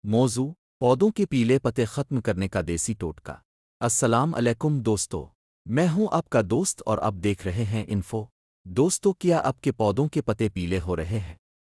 موضوع: پودوں کے پیلے پتے ختم کرنے کا دیسی ٹوٹکا۔ السلام علیکم دوستو، میں ہوں آپ کا دوست اور آپ دیکھ رہے ہیں انفو۔ دوستو، کیا آپ کے پودوں کے پتے پیلے ہو رہے ہیں؟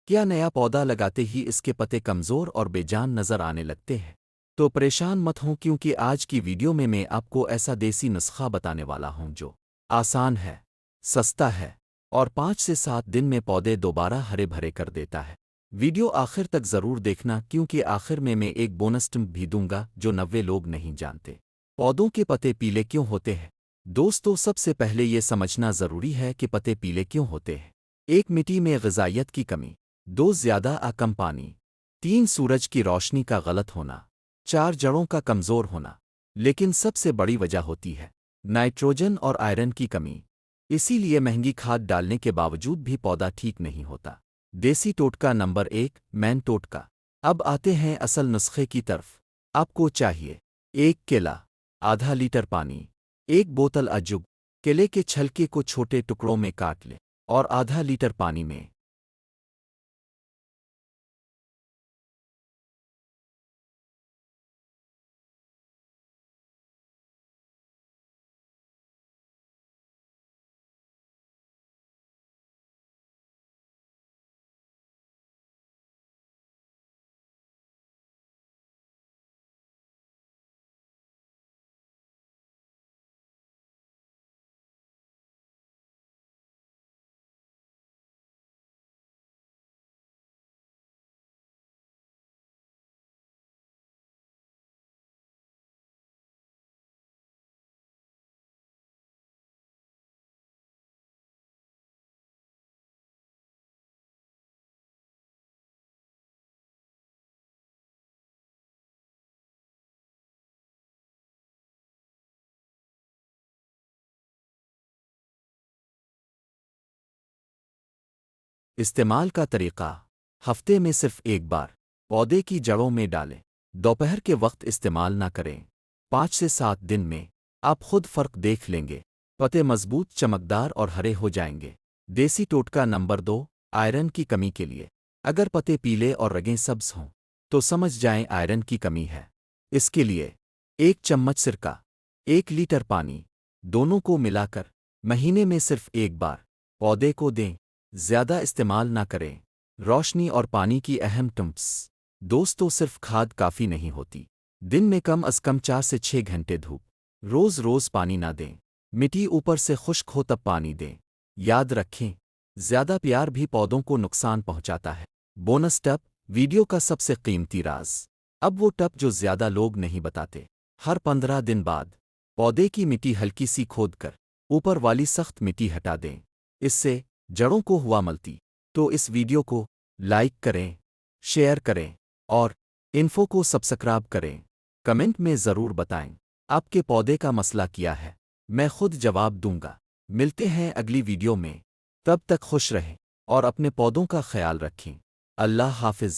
کیا نیا پودا لگاتے ہی اس کے پتے کمزور اور بے جان نظر آنے لگتے ہیں؟ تو پریشان مت ہوں، کیونکہ آج کی ویڈیو میں آپ کو ایسا دیسی نسخہ بتانے والا ہوں جو آسان ہے، سستا ہے اور 5 سے 7 دن میں پودے دوبارہ ہرے بھرے کر دیتا ہے۔ ویڈیو آخر تک ضرور دیکھنا، کیونکہ آخر میں ایک بونس ٹپ بھی دوں گا جو 90 لوگ نہیں جانتے۔ پودوں کے پتے پیلے کیوں ہوتے ہیں؟ دوستو، سب سے پہلے یہ سمجھنا ضروری ہے کہ پتے پیلے کیوں ہوتے ہیں۔ 1 مٹی میں غذائیت کی کمی، 2 زیادہ کم پانی، 3 سورج کی روشنی کا غلط ہونا، 4 جڑوں کا کمزور ہونا، لیکن سب سے بڑی وجہ ہوتی ہے نائٹروجن اور آئرن کی کمی۔ اسی لیے مہنگی کھاد ڈالنے کے باوجود بھی پودا ٹھیک نہیں ہوتا۔ دیسی ٹوٹکا نمبر 1، مین ٹوٹکا۔ اب آتے ہیں اصل نسخے کی طرف۔ آپ کو چاہیے: 1 کیلا، آدھا لیٹر پانی، 1 بوتل اجگ۔ کیلے کے چھلکے کو چھوٹے ٹکڑوں میں کاٹ لیں اور آدھا لیٹر پانی میں استعمال کا طریقہ: ہفتے میں صرف ایک بار پودے کی جڑوں میں ڈالیں۔ دوپہر کے وقت استعمال نہ کریں۔ 5 سے 7 دن میں آپ خود فرق دیکھ لیں گے، پتے مضبوط، چمکدار اور ہرے ہو جائیں گے۔ دیسی ٹوٹکا نمبر 2، آئرن کی کمی کے لیے۔ اگر پتے پیلے اور رگیں سبز ہوں تو سمجھ جائیں آئرن کی کمی ہے۔ اس کے لیے 1 چمچ سرکہ، 1 لیٹر پانی، دونوں کو ملا کر مہینے میں صرف ایک بار پودے کو دیں۔ زیادہ استعمال نہ کریں۔ روشنی اور پانی کی اہم ٹپس۔ دوستو، صرف کھاد کافی نہیں ہوتی۔ دن میں کم از کم 4 سے 6 گھنٹے دھوپ، روز پانی نہ دیں۔ مٹی اوپر سے خشک ہو تب پانی دیں۔ یاد رکھیں، زیادہ پیار بھی پودوں کو نقصان پہنچاتا ہے۔ بونس ٹپ: ویڈیو کا سب سے قیمتی راز۔ اب وہ ٹپ جو زیادہ لوگ نہیں بتاتے۔ ہر 15 دن بعد پودے کی مٹی ہلکی سی کھود کر اوپر والی سخت مٹی ہٹا دیں۔ اس سے جڑوں کو ہوا ملتی۔ تو اس ویڈیو کو لائک کریں، شیئر کریں اور انفو کو سبسکرائب کریں۔ کمنٹ میں ضرور بتائیں آپ کے پودے کا مسئلہ کیا ہے، میں خود جواب دوں گا۔ ملتے ہیں اگلی ویڈیو میں، تب تک خوش رہیں اور اپنے پودوں کا خیال رکھیں۔ اللہ حافظ۔